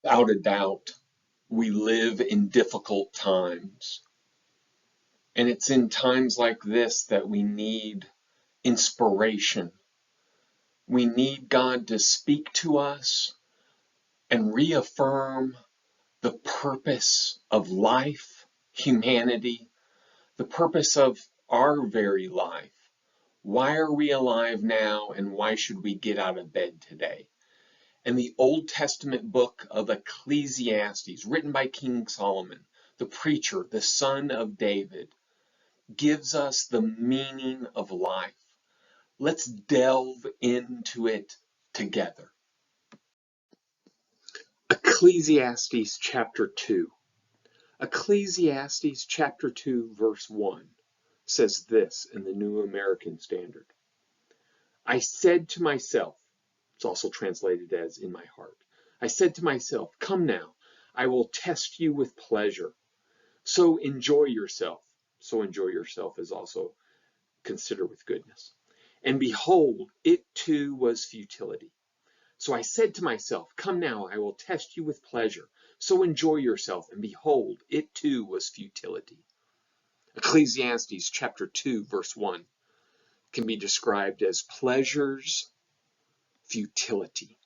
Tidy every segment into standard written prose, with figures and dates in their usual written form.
Without a doubt, we live in difficult times. And it's in times like this that we need inspiration. We need God to speak to us and reaffirm the purpose of life, humanity, the purpose of our very life. Why are we alive now, and why should we get out of bed today? And the Old Testament book of Ecclesiastes, written by King Solomon, the preacher, the son of David, gives us the meaning of life. Let's delve into it together. Ecclesiastes chapter 2. Ecclesiastes chapter 2 verse 1 says this in the New American Standard. I said to myself, it's also translated as in my heart, I said to myself, come now, I will test you with pleasure. So enjoy yourself. So enjoy yourself is also consider with goodness. And behold, it too was futility. So I said to myself, come now, I will test you with pleasure. So enjoy yourself. And behold, it too was futility. Ecclesiastes chapter 2, verse 1 can be described as pleasure's futility.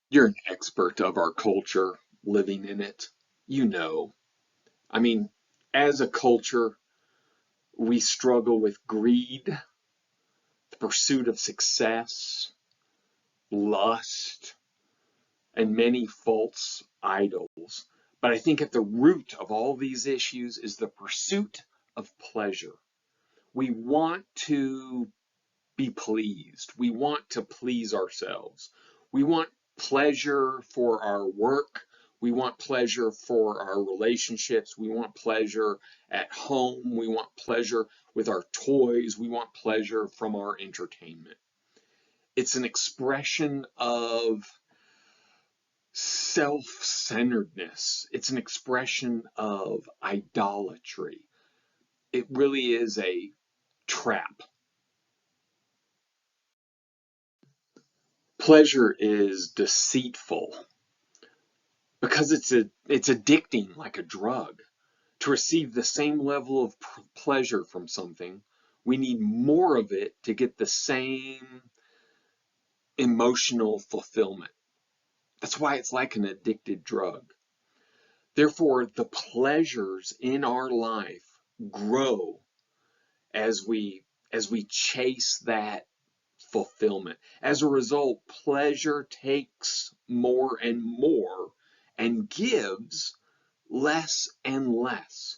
You're an expert of our culture, living in it. You know. I mean, as a culture, we struggle with greed, the pursuit of success, lust, and many false idols. But I think at the root of all these issues is the pursuit of pleasure. We want to be pleased. We want to please ourselves. We want pleasure for our work. We want pleasure for our relationships. We want pleasure at home. We want pleasure with our toys. We want pleasure from our entertainment. It's an expression of self-centeredness. It's an expression of idolatry. It really is a trap. Pleasure is deceitful because it's addicting like a drug. To receive the same level of pleasure from something, we need more of it to get the same emotional fulfillment. That's why it's like an addicted drug. Therefore, the pleasures in our life grow as we chase that fulfillment. As a result, pleasure takes more and more and gives less and less,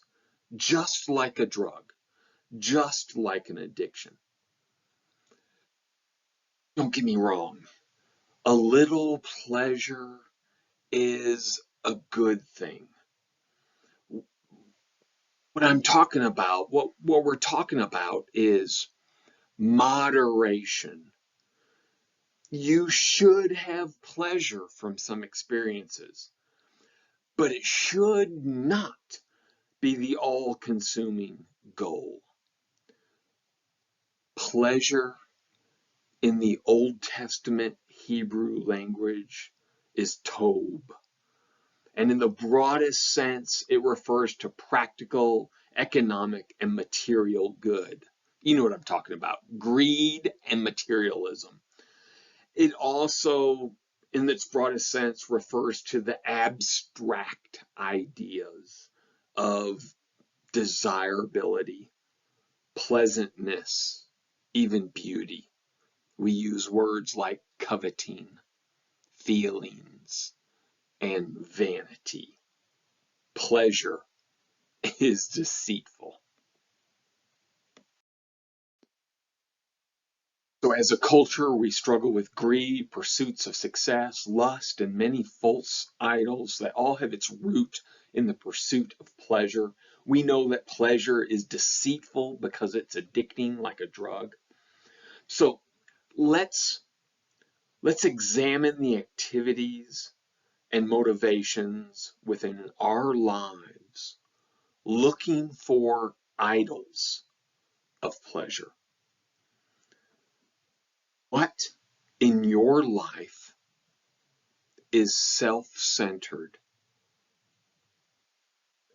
just like a drug, just like an addiction. Don't get me wrong, a little pleasure is a good thing. What I'm talking about, what we're talking about is moderation. You should have pleasure from some experiences, but it should not be the all-consuming goal. Pleasure in the Old Testament Hebrew language is towb. And in the broadest sense, it refers to practical, economic, and material good. You know what I'm talking about, greed and materialism. It also, in its broadest sense, refers to the abstract ideas of desirability, pleasantness, even beauty. We use words like coveting, feelings, and vanity. Pleasure is deceitful. So as a culture, we struggle with greed, pursuits of success, lust, and many false idols that all have its root in the pursuit of pleasure. We know that pleasure is deceitful because it's addicting like a drug. So let's examine the activities and motivations within our lives looking for idols of pleasure. What your life is self-centered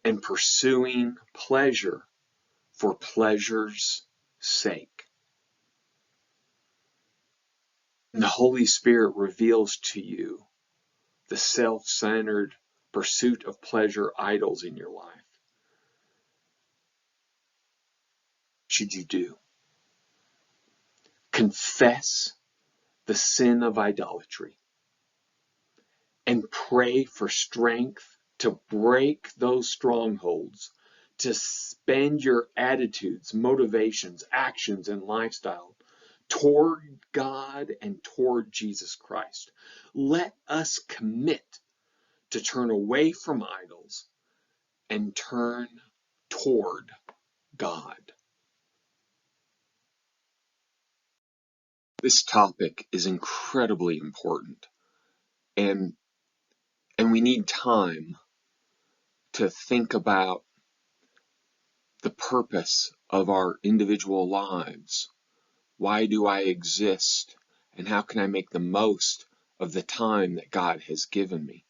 and pursuing pleasure for pleasure's sake. And the Holy Spirit reveals to you the self-centered pursuit of pleasure idols in your life. What should you do? Confess the sin of idolatry and pray for strength to break those strongholds, to spend your attitudes, motivations, actions, and lifestyle toward God and toward Jesus Christ. Let us commit to turn away from idols and turn toward God. This topic is incredibly important, and we need time to think about the purpose of our individual lives. Why do I exist? And how can I make the most of the time that God has given me?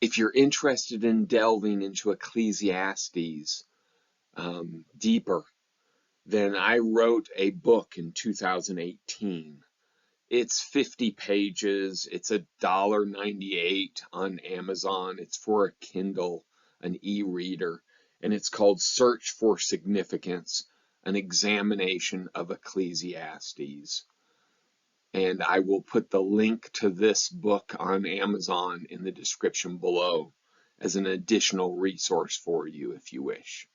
If you're interested in delving into Ecclesiastes deeper, then I wrote a book in 2018. It's 50 pages. It's $1.98 on Amazon. It's for a Kindle, an e-reader, and it's called Search for Significance, an examination of Ecclesiastes. And I will put the link to this book on Amazon in the description below as an additional resource for you if you wish.